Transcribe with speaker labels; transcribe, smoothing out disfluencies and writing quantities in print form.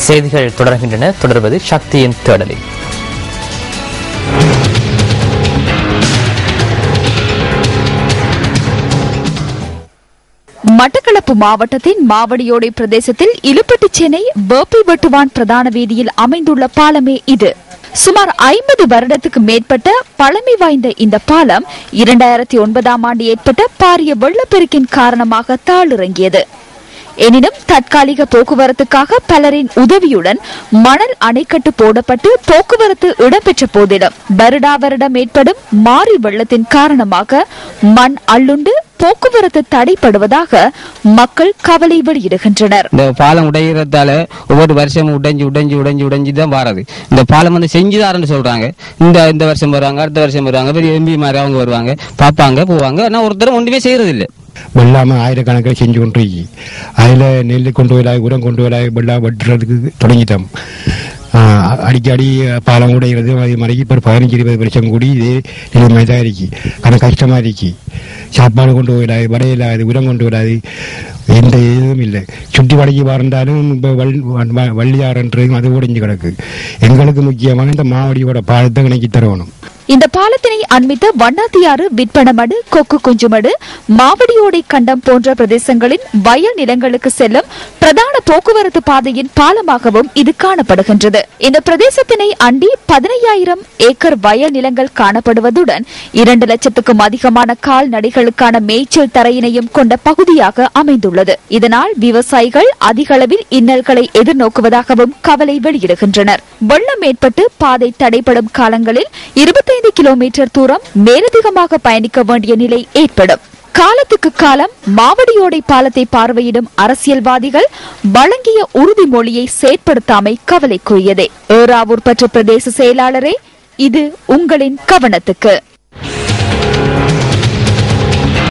Speaker 1: செய்திகள் தொடர்கின்றன. தொடர்வது சக்தியின் தேடலில்.
Speaker 2: மட்டக்களப்பு மாவட்டத்தின் மாவடியோடை பிரதேசத்தில் இலுப்பட்டிச்சேனை வேப்பை வெட்டுவான் பிரதான வீதியில் அமைந்துள்ள பாலமே இது. சுமார் 50 வருடத்துக்கு மேற்பட்ட பழமை வாய்ந்த இந்த பாலம் 2009ஆம் ஆண்டு ஏற்பட்ட பாரிய வெள்ளப்பெருக்கின் காரணமாக தாழிறங்கியது. எனினும் தற்காலிக போக்குவரத்துக்காக பலரின் உதவியுடன் மணல் அணைக்கட்டு போடப்பட்டு போக்குவரத்து இடம்பெற்ற போதிலும் வருடா வருடம் ஏற்படும் மாறி வெள்ளத்தின் காரணமாக மண் அள்ளுண்டு போக்குவரத்து தடைப்படுவதாக மக்கள் கவலை வெளியிடுகின்றனர்.
Speaker 3: இந்த பாலம் உடைகிறதால ஒவ்வொரு வருஷமும் உடைஞ்சுதான் வாரது. இந்த பாலம் வந்து செஞ்சுதாருன்னு சொல்றாங்க. இந்த வருஷம் வருவாங்க, அடுத்த வருஷம் வருவாங்க, பெரிய எம்பி மாதிரி அவங்க வருவாங்க, பாப்பாங்க, போவாங்க. ஆனா ஒருத்தரும் ஒன்றுமே செய்யறது இல்லை.
Speaker 4: வெள்ளாம ஆயிரக்கணக்கில் செஞ்சு கொண்டிருக்கி அதில் நெல் கொண்டு வரலாய், உரம் கொண்டு வரலாய், வெள்ளம் வெட்டுறதுக்கு தொடங்கிட்டோம். அடிக்கடி பாலம் உடைகிறது. அதே மாதிரி இப்போ 15-20 வருஷம் கூடி இதே நிலைமை தான் இருக்கு. ஆனால் கஷ்டமாக இருக்கு. சாப்பாடு கொண்டு வராது, வடையில்லாது, உரம் கொண்டு வராது, எந்த இதுவும் இல்லை. சுற்றி வடக்கி வறண்டாலும் இப்போ வள்ளியாறுன்றது அது உடைஞ்சு கிடக்கு. எங்களுக்கு முக்கியமாக இந்த மாவடியோட பாலத்தை இணைக்கி தரணும்.
Speaker 2: இந்த பாலத்தினை அண்மித்த வண்ணாத்தியாறு, விற்பனமடு, கொக்கு குஞ்சுமடு, மாவடியோடை கண்டம் போன்ற பிரதேசங்களின் வயல் நிலங்களுக்கு செல்லும் பிரதான போக்குவரத்து பாதையின் பாலமாகவும் இது காணப்படுகின்றது. இந்த பிரதேசத்தினை அண்டி 15,000 ஏக்கர் வயல் நிலங்கள் காணப்படுவதுடன் 2 லட்சத்துக்கும் அதிகமான கால்நடைகளுக்கான மேய்ச்சல் தரையினையும் கொண்ட பகுதியாக அமைந்துள்ளது. இதனால் விவசாயிகள் அதிக அளவில் இன்னல்களை எதிர்நோக்குவதாகவும் கவலை வெளியிடுகின்றனர். வெள்ளம் ஏற்பட்டு பாதை தடைப்படும் காலங்களில் 25 கிலோமீட்டர் தூரம் மேலதிகமாக பயணிக்க வேண்டிய நிலை ஏற்படும். காலத்துக்கு காலம் மாவடியோடை பாலத்தை பார்வையிடும் அரசியல்வாதிகள் வழங்கிய உறுதிமொழியை செயற்படுத்தாமை கவலைக்குரியதே. ஏறாவூர் பற்று பிரதேச செயலாளரே, இது உங்களின் கவனத்துக்கு.